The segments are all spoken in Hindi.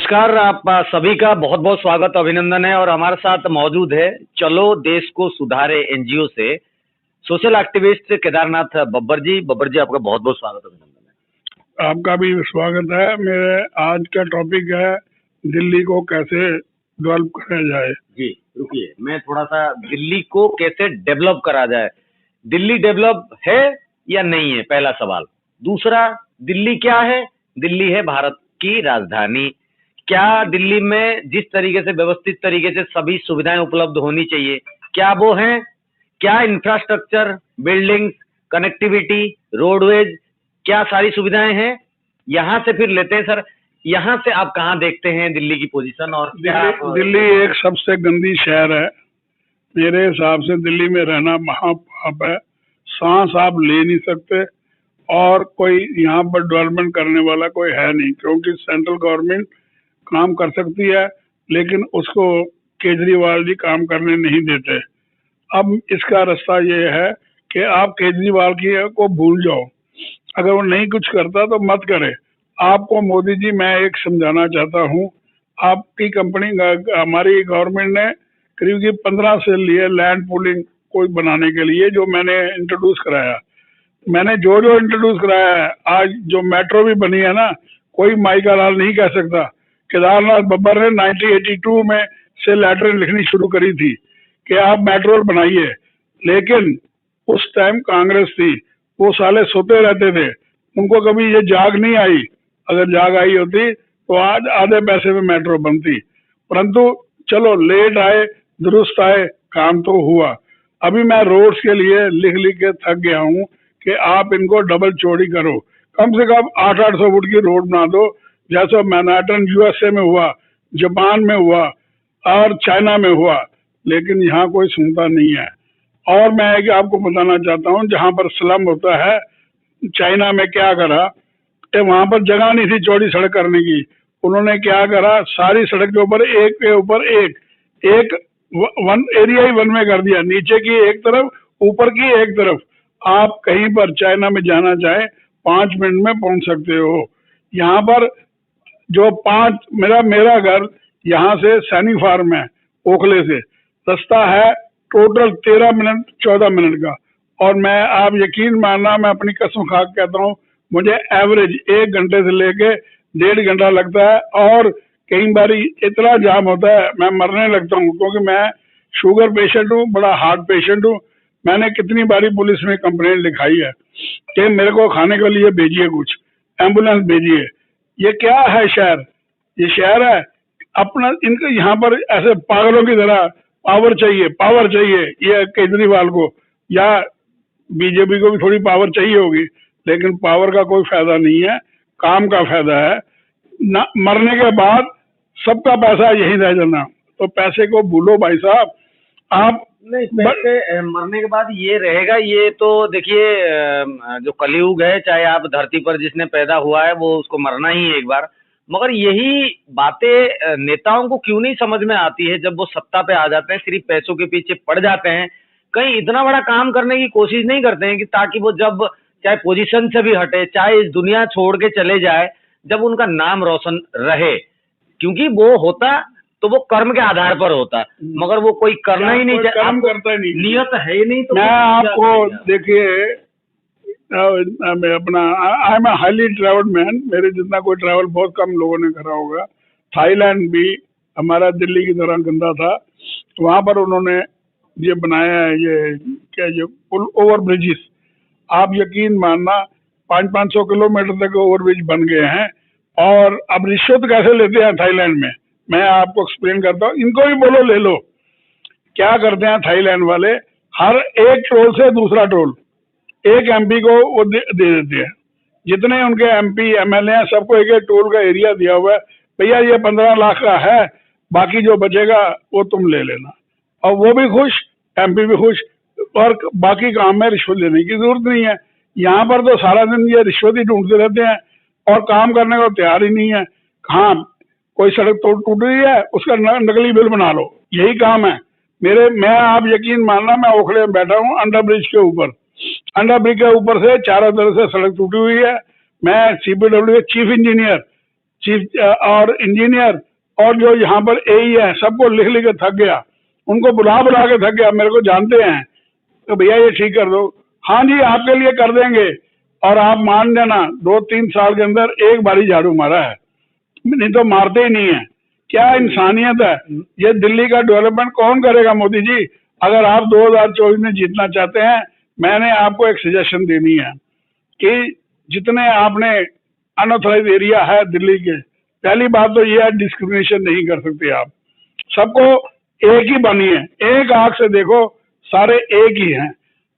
नमस्कार। आप सभी का बहुत बहुत स्वागत अभिनंदन है। और हमारे साथ मौजूद है चलो देश को सुधारे एनजीओ से सोशल एक्टिविस्ट केदारनाथ बब्बर जी। बब्बर जी, आपका बहुत बहुत स्वागत अभिनंदन है। आपका भी स्वागत है। मेरे आज का टॉपिक है दिल्ली को कैसे डेवलप करा जाए। जी रुकिए, मैं थोड़ा सा दिल्ली को कैसे डेवलप करा जाए। दिल्ली डेवलप है या नहीं है, पहला सवाल। दूसरा, दिल्ली क्या है? दिल्ली है भारत की राजधानी। क्या दिल्ली में जिस तरीके से व्यवस्थित तरीके से सभी सुविधाएं उपलब्ध होनी चाहिए, क्या वो हैं? क्या इंफ्रास्ट्रक्चर, बिल्डिंग्स, कनेक्टिविटी, रोडवेज, क्या सारी सुविधाएं हैं? यहाँ से फिर लेते हैं सर। यहाँ से आप कहाँ देखते हैं दिल्ली की पोजीशन? और दिल्ली एक सबसे गंदी शहर है। मेरे हिसाब से दिल्ली में रहना महापाप है। सांस आप ले नहीं सकते और कोई यहाँ पर डेवलपमेंट करने वाला कोई है नहीं, क्योंकि सेंट्रल गवर्नमेंट काम कर सकती है लेकिन उसको केजरीवाल जी काम करने नहीं देते। अब इसका रास्ता ये है कि आप केजरीवाल को भूल जाओ। अगर वो नहीं कुछ करता तो मत करे। आपको मोदी जी मैं एक समझाना चाहता हूँ, आपकी कंपनी हमारी गवर्नमेंट ने करीब 15 से लिए लैंड पूलिंग कोई बनाने के लिए, जो मैंने इंट्रोड्यूस कराया। मैंने जो इंट्रोड्यूस कराया है, आज जो मेट्रो भी बनी है ना, कोई माई का लाल नहीं कह सकता। केदारनाथ बब्बर ने 1982 में से लेटर लिखनी शुरू करी थी कि आप मेट्रो बनाइए, लेकिन उस टाइम कांग्रेस थी, वो साले सोते रहते थे, उनको कभी ये जाग नहीं आई। अगर जाग आई होती तो आज आधे पैसे में मेट्रो बनती। परंतु चलो लेट आए दुरुस्त आए, काम तो हुआ। अभी मैं रोड्स के लिए लिख लिख के थक गया हूँ कि आप इनको डबल चौड़ी करो, कम से कम 800-800 फुट की रोड बना दो, जैसा मैनहट्टन यूएसए में हुआ, जापान में हुआ और चाइना में हुआ। लेकिन यहाँ कोई सुनता नहीं है। और मैं आपको बताना चाहता हूँ, जहाँ पर स्लम होता है, चाइना में क्या करा कि वहां पर जगह नहीं थी चौड़ी सड़क करने की। उन्होंने क्या करा, सारी सड़क के ऊपर एक के ऊपर एक वन एरिया ही वन में कर दिया, नीचे की एक तरफ, ऊपर की एक तरफ। आप कहीं पर चाइना में जाना चाहे 5 मिनट में पहुंच सकते हो। यहाँ पर जो मेरा घर यहाँ से सैनी फार्म है, ओखले से रास्ता है टोटल 13 मिनट 14 मिनट का। और मैं, आप यकीन मानना, मैं अपनी कसम खा के कहता हूँ, मुझे एवरेज 1 घंटे से लेके 1.5 घंटा लगता है। और कई बार इतना जाम होता है मैं मरने लगता हूँ, क्योंकि मैं शुगर पेशेंट हूँ, बड़ा हार्ट पेशेंट हूँ। मैंने कितनी बारी पुलिस में कंप्लेंट लिखाई है कि मेरे को खाने के लिए भेजिए, कुछ एम्बुलेंस भेजिए। ये क्या है शहर? ये शहर है अपना। इनको यहाँ पर ऐसे पागलों की तरह पावर चाहिए। ये केजरीवाल को या बीजेपी को भी थोड़ी पावर चाहिए होगी, लेकिन पावर का कोई फायदा नहीं है, काम का फायदा है। मरने के बाद सबका पैसा यहीं रह जाना। तो पैसे को भूलो भाई साहब। आप नहीं, पैसे मरने के बाद ये रहेगा। ये तो देखिए, जो कलयुग है, चाहे आप धरती पर जिसने पैदा हुआ है वो उसको मरना ही है एक बार। मगर यही बातें नेताओं को क्यों नहीं समझ में आती है? जब वो सत्ता पे आ जाते हैं, सिर्फ पैसों के पीछे पड़ जाते हैं, कहीं इतना बड़ा काम करने की कोशिश नहीं करते हैं कि ताकि वो जब चाहे पोजीशन से भी हटे, चाहे इस दुनिया छोड़ के चले जाए, जब उनका नाम रोशन रहे। क्योंकि वो होता तो वो कर्म के आधार पर होता, मगर वो कोई करना ही नहीं, काम करता ही नहीं, नियत है ही नहीं। तो मैं आपको देखिए, मैं अपना I am highly travelled man. मेरे जितना कोई ट्रैवल बहुत कम लोगों ने करा होगा। थाईलैंड भी हमारा दिल्ली की तरह गंदा था, वहां पर उन्होंने ये बनाया है, ये क्या, ये पुल ओवर ब्रिजेस। आप यकीन मानना 500-500 किलोमीटर तक ओवर ब्रिज बन गए हैं। और अब रिश्वत कैसे लेते हैं थाईलैंड में, मैं आपको एक्सप्लेन करता हूँ। इनको भी बोलो ले लो। क्या करते हैं थाईलैंड वाले, हर एक टोल से दूसरा टोल एक एमपी को वो दे देते हैं। जितने उनके एमपी एमएलए हैं, सबको एक एक टोल का एरिया दिया हुआ है। भैया ये 15 लाख का है, बाकी जो बचेगा वो तुम ले लेना। और वो भी खुश, एमपी भी खुश, और बाकी काम में रिश्वत लेने की जरूरत नहीं है। यहाँ पर तो सारा दिन ये रिश्वत ही ढूंढते रहते हैं और काम करने को तैयार ही नहीं है। हाँ, कोई सड़क टूट रही है, उसका नकली बिल बना लो, यही काम है मैं आप यकीन मानना, मैं ओखले में बैठा हूँ अंडर ब्रिज के ऊपर। अंडर ब्रिज के ऊपर से चारों तरफ से सड़क टूटी हुई है। मैं सीपीडब्ल्यू चीफ चीफ और इंजीनियर और जो यहाँ पर एई है, सबको लिख लिख के थक गया, उनको बुला बुला के थक गया, मेरे को जानते हैं, तो भैया ये ठीक कर दो। हाँ जी आपके लिए कर देंगे, और आप मान लेना 2-3 साल के अंदर एक बारी झाड़ू मारा है, नहीं तो मारते ही नहीं है। क्या इंसानियत है। ये दिल्ली का डेवलपमेंट कौन करेगा मोदी जी। अगर आप 2024 में जीतना चाहते हैं, मैंने आपको एक सजेशन देनी है कि जितने आपने अनऑथराइज एरिया है दिल्ली के, पहली बात तो ये है डिस्क्रिमिनेशन नहीं कर सकते आप, सबको एक ही बनिए, एक आंख से देखो, सारे एक ही हैं।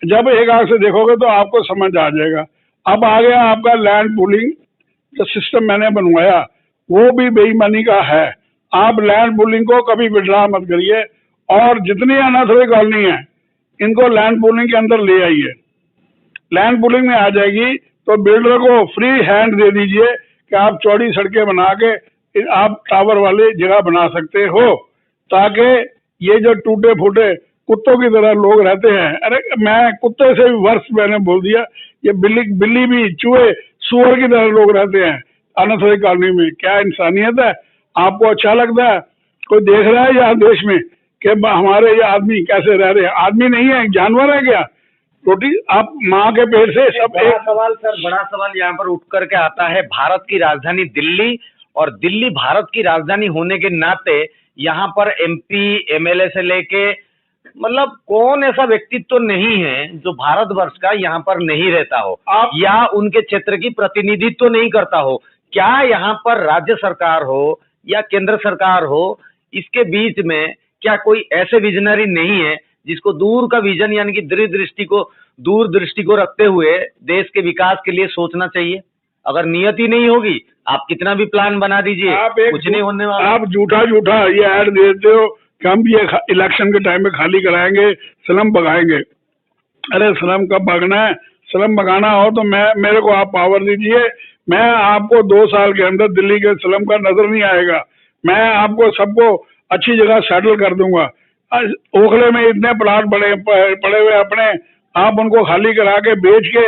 जब एक आंख से देखोगे तो आपको समझ आ जाएगा। अब आ गया आपका लैंड पूलिंग, जो सिस्टम मैंने बनवाया वो भी बेईमानी का है। आप लैंड पूलिंग को कभी विड्रा मत करिए, और जितनी अनऑथराइज कॉलोनी है इनको लैंड पूलिंग के अंदर ले आइए। लैंड पूलिंग में आ जाएगी तो बिल्डर को फ्री हैंड दे दीजिए कि आप चौड़ी सड़कें बना के आप टावर वाले जगह बना सकते हो, ताकि ये जो टूटे फूटे कुत्तों की तरह लोग रहते हैं, अरे मैं कुत्ते से भी वर्ष मैंने बोल दिया, ये बिल्ली भी चूहे सुअर की तरह लोग रहते हैं अनऑथराइज कॉलोनी में। क्या इंसानियत है। आपको अच्छा लगता है। कोई देख रहा है यहाँ देश में कि हमारे ये आदमी कैसे रह रहे हैं। आदमी नहीं है, जानवर है क्या। रोटी आप माँ के पेट से सब बड़ा सवाल सर, बड़ा सवाल यहाँ पर उठ करके आता है। भारत की राजधानी दिल्ली, और दिल्ली भारत की राजधानी होने के नाते यहाँ पर MP MLA से लेके मतलब कौन ऐसा व्यक्तित्व तो नहीं है जो भारतवर्ष का यहाँ पर नहीं रहता हो या उनके क्षेत्र की प्रतिनिधित्व नहीं करता हो। क्या यहाँ पर राज्य सरकार हो या केंद्र सरकार हो, इसके बीच में क्या कोई ऐसे विजनरी नहीं है जिसको दूर का विजन यानी कि दूरदृष्टि को रखते हुए देश के विकास के लिए सोचना चाहिए। अगर नियत ही नहीं होगी, आप कितना भी प्लान बना दीजिए, कुछ नहीं होने वाला। आप झूठा ये ऐड देते हो कि हम ये इलेक्शन के टाइम में खाली कराएंगे, स्लम भगाएंगे। अरे स्लम कब भगना है। स्लम भगाना हो तो मेरे को आप पावर दीजिए, मैं आपको 2 साल के अंदर दिल्ली के स्लम का नजर नहीं आएगा। मैं आपको सबको अच्छी जगह सेटल कर दूंगा। ओखले में इतने प्लाट पड़े हुए अपने, आप उनको खाली करा के बेच के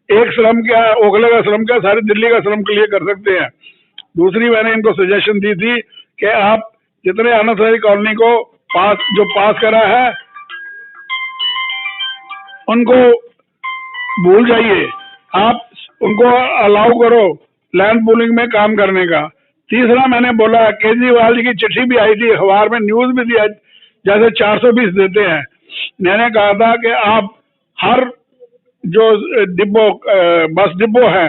एक स्लम क्या, ओखले का स्लम क्या, सारी दिल्ली का स्लम क्लियर कर सकते हैं। दूसरी मैंने इनको सजेशन दी थी कि आप जितने अनऑथराइज कॉलोनी को पास करा है उनको भूल जाइए, आप उनको अलाउ करो लैंड पूलिंग में काम करने का। तीसरा मैंने बोला, केजरीवाल जी की चिट्ठी भी आई थी, अखबार में न्यूज भी दिया, जैसे 420 देते हैं। मैंने कहा था कि आप हर जो बस डिपो है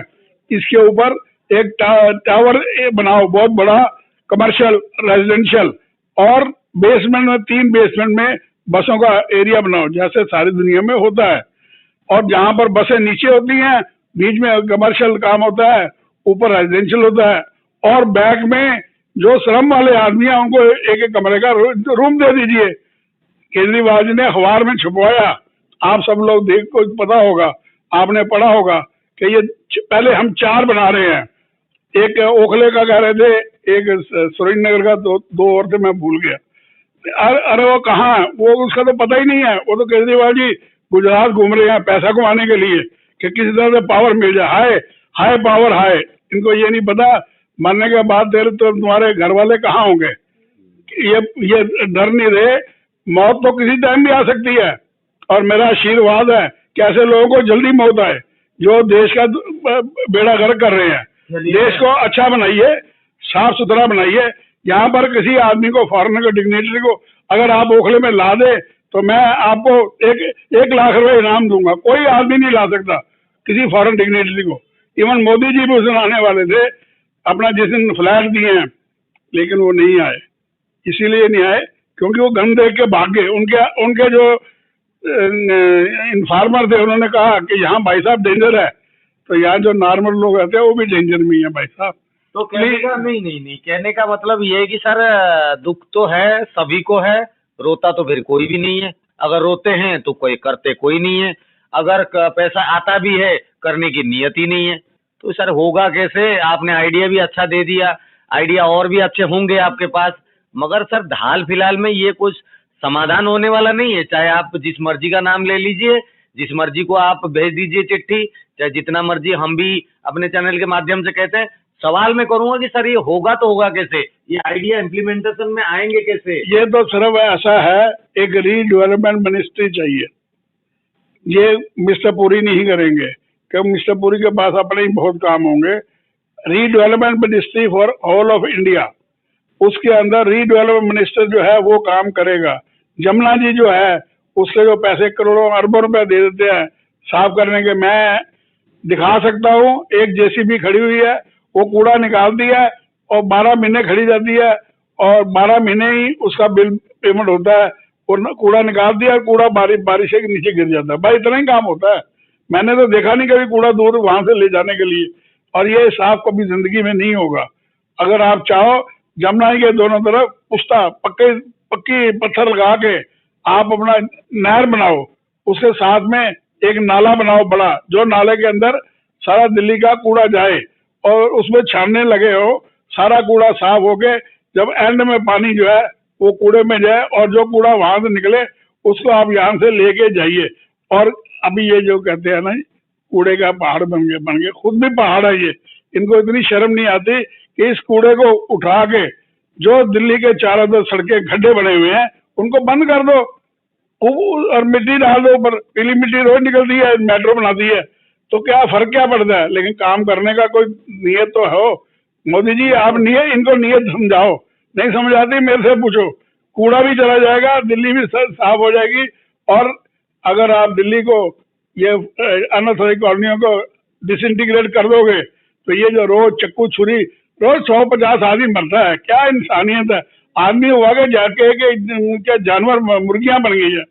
इसके ऊपर एक टावर बनाओ, बहुत बड़ा कमर्शियल रेजिडेंशियल, और बेसमेंट में 3 बेसमेंट में बसों का एरिया बनाओ जैसे सारी दुनिया में होता है। और जहां पर बसें नीचे होती हैं, बीच में कमर्शियल काम होता है, ऊपर रेजिडेंशियल होता है, और बैक में जो श्रम वाले आदमी हैं उनको एक एक कमरे का रूम दे दीजिए। केजरीवाल जी ने अखबार में छुपवाया, आप सब लोग देख को पता होगा, आपने पढ़ा होगा कि ये पहले हम 4 बना रहे हैं। एक ओखले का कह रहे थे, एक सुरेंद्र नगर का, 2 और थे, मैं भूल गया। अरे वो कहाँ, वो उसका तो पता ही नहीं है। वो तो केजरीवाल जी गुजरात घूम रहे हैं पैसा कमाने के लिए कि किसी तरह से पावर मिल जाए, हाई पावर हाई। इनको ये नहीं पता मरने के बाद तो तुम्हारे घर वाले कहाँ होंगे। ये डर नहीं रहे, मौत तो किसी टाइम भी आ सकती है। और मेरा आशीर्वाद है कि ऐसे लोगों को जल्दी मौत आए जो देश का बेड़ा गर्क कर रहे हैं। देश को अच्छा बनाइए, साफ सुथरा बनाइए। यहाँ पर किसी आदमी को, फॉरेनर को, डिग्नेटरी को अगर आप ओखले में ला दे तो मैं आपको 1 लाख रुपए इनाम दूंगा। कोई आदमी नहीं ला सकता किसी फॉरेन डिग्नेटरी को। इवन मोदी जी भी उस दिन आने वाले थे, अपना जिस दिन फ्लैट दिए हैं, लेकिन वो नहीं आए। इसीलिए नहीं आए क्योंकि वो गन देख के भाग गए। उनके जो इन्फॉर्मर थे उन्होंने कहा कि यहाँ भाई साहब डेंजर है, तो यहाँ जो नॉर्मल लोग रहते हैं वो भी डेंजर में है भाई साहब। तो कहने का नहीं, कहने का मतलब ये है कि सर दुख तो है, सभी को है, रोता तो फिर कोई भी नहीं है। अगर रोते हैं तो करते कोई नहीं है। अगर पैसा आता भी है, करने की नियत ही नहीं है। तो सर होगा कैसे। आपने आइडिया भी अच्छा दे दिया, आइडिया और भी अच्छे होंगे आपके पास, मगर सर हाल फिलहाल में ये कुछ समाधान होने वाला नहीं है। चाहे आप जिस मर्जी का नाम ले लीजिए, जिस मर्जी को आप भेज दीजिए चिट्ठी, चाहे जितना मर्जी हम भी अपने चैनल के माध्यम से कहते हैं, सवाल मैं करूंगा कि सर ये होगा तो होगा कैसे, ये आइडिया इम्प्लीमेंटेशन में आएंगे कैसे? ये तो सिर्फ ऐसा है, एक रीडेवलपमेंट मिनिस्ट्री चाहिए। ये मिस्टर पुरी नहीं करेंगे, क्योंकि मिस्टर पुरी के पास अपने ही बहुत काम होंगे। Redevelopment ministry for all of India, उसके अंदर रीडेवलपमेंट मिनिस्टर जो है वो काम करेगा। जमुना जी जो है उससे जो पैसे करोड़ों अरबों रुपए दे देते हैं साफ करने के, मैं दिखा सकता हूँ। एक जेसीबी खड़ी हुई है, वो कूड़ा निकालती है और 12 महीने खड़ी रहती है, और 12 महीने ही उसका बिल पेमेंट होता है। और कूड़ा निकाल दिया और कूड़ा बारिश के नीचे गिर जाता है। भाई इतना ही काम होता है, मैंने तो देखा नहीं कभी कूड़ा दूर वहां से ले जाने के लिए। और ये साफ कभी जिंदगी में नहीं होगा। अगर आप चाहो जमुना के दोनों तरफ पुख्ता पक्की पत्थर लगा के आप अपना नहर बनाओ, उसके साथ में एक नाला बनाओ बड़ा, जो नाले के अंदर सारा दिल्ली का कूड़ा जाए और उसमें छानने लगे हो, सारा कूड़ा साफ होके जब एंड में पानी जो है वो कूड़े में जाए, और जो कूड़ा वहां से निकले उसको आप यहाँ से लेके जाइए। और अभी ये जो कहते हैं ना कूड़े का पहाड़ बन गए, खुद भी पहाड़ है ये। इनको इतनी शर्म नहीं आती कि इस कूड़े को उठा के जो दिल्ली के चारों तरफ सड़कें गड्ढे बने हुए हैं उनको बंद कर दो और मिट्टी डाल दो ऊपर। पीली मिट्टी रोज निकलती है, मेट्रो बनाती है, तो क्या फर्क क्या पड़ता है? लेकिन काम करने का कोई नियत तो हो। मोदी जी आप इनको नियत समझाओ, नहीं समझ आती मेरे से पूछो। कूड़ा भी चला जाएगा, दिल्ली भी साफ हो जाएगी। और अगर आप दिल्ली को ये अनअथॉराइज्ड कॉलोनियों को डिसइंटीग्रेट कर दोगे तो ये जो रोज चक्कू छुरी रोज 150 आदमी मरता है, क्या इंसानियत है? आदमी हुआ के जाके क्या जानवर मुर्गियां बन गई है।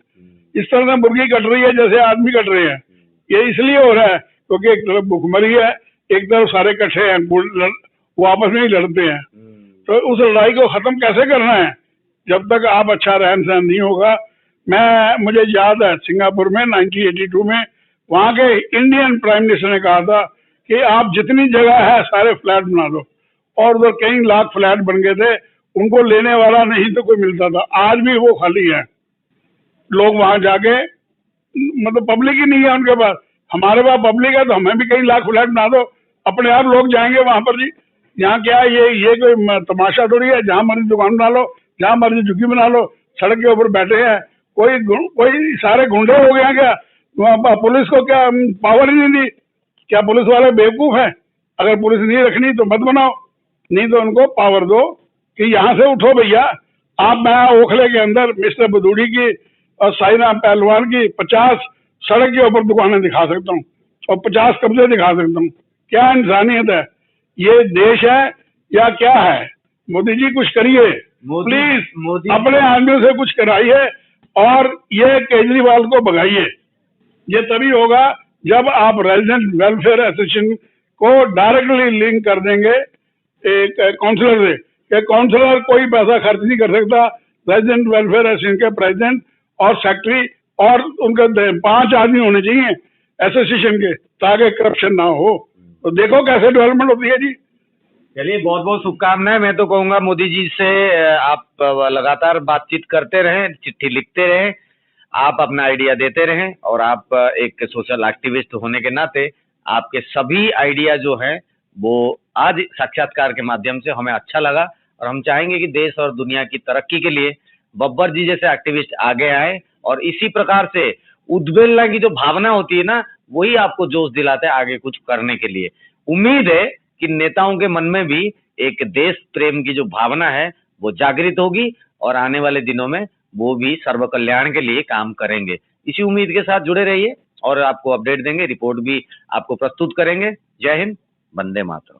इस तरह से मुर्गी कट रही है जैसे आदमी कट रहे हैं। ये इसलिए हो रहा है क्योंकि एक तरफ भुखमरी है, एक तरफ सारे इकट्ठे हैं, वो आपस में ही लड़ते हैं। तो उस लड़ाई को खत्म कैसे करना है? जब तक आप अच्छा रहन सहन नहीं होगा। मुझे याद है सिंगापुर में 1982 में वहां के इंडियन प्राइम मिनिस्टर ने कहा था कि आप जितनी जगह है सारे फ्लैट बना दो, और उधर कई लाख फ्लैट बन गए थे, उनको लेने वाला नहीं तो कोई मिलता था। आज भी वो खाली है, लोग वहां जाके मतलब पब्लिक ही नहीं है उनके पास। हमारे पास पब्लिक है तो हमें भी कई लाख फ्लैट बना दो, अपने आप लोग जाएंगे वहां पर जी। यहाँ क्या है, ये कोई तमाशा थोड़ी है, जहां मर्जी दुकान बना लो, जहां मर्जी झुग्गी बना लो, सड़क के ऊपर बैठे हैं। कोई सारे गुंडे हो गए हैं क्या? पुलिस को क्या पावर ही नहीं दी? क्या पुलिस वाले बेवकूफ हैं? अगर पुलिस नहीं रखनी तो मत बनाओ, नहीं तो उनको पावर दो कि यहाँ से उठो भैया। आप मैं ओखले के अंदर मिस्टर बदूड़ी की और साईराम पहलवान की 50 सड़क के ऊपर दुकानें दिखा सकता हूँ और 50 कब्जे दिखा सकता हूँ। क्या इंसानियत है? ये देश है या क्या है? मोदी जी कुछ करिए प्लीज, अपने आदमियों से कुछ कराइए और ये केजरीवाल को भगाइए। ये तभी होगा जब आप रेजिडेंट वेलफेयर एसोसिएशन को डायरेक्टली लिंक कर देंगे एक काउंसलर से, कि काउंसलर कोई पैसा खर्च नहीं कर सकता। रेजिडेंट वेलफेयर एसोसिएशन के प्रेसिडेंट और सेक्रेटरी और उनके 5 आदमी होने चाहिए एसोसिएशन के, ताकि करप्शन ना हो। तो देखो कैसे डेवलपमेंट होती है जी। चलिए बहुत बहुत शुभकामनाएं। मैं तो कहूँगा मोदी जी से आप लगातार बातचीत करते रहें, चिट्ठी लिखते रहें, आप अपना आइडिया देते रहें, और आप एक सोशल एक्टिविस्ट होने के नाते आपके सभी आइडिया जो हैं वो आज साक्षात्कार के माध्यम से हमें अच्छा लगा, और हम चाहेंगे कि देश और दुनिया की तरक्की के लिए बब्बर जी जैसे एक्टिविस्ट आगे आए, और इसी प्रकार से उद्वेलना की जो भावना होती है ना, वही आपको जोश दिलाता है आगे कुछ करने के लिए। उम्मीद है कि नेताओं के मन में भी एक देश प्रेम की जो भावना है वो जागृत होगी, और आने वाले दिनों में वो भी सर्व कल्याण के लिए काम करेंगे। इसी उम्मीद के साथ जुड़े रहिए, और आपको अपडेट देंगे, रिपोर्ट भी आपको प्रस्तुत करेंगे। जय हिंद, वंदे मातरम।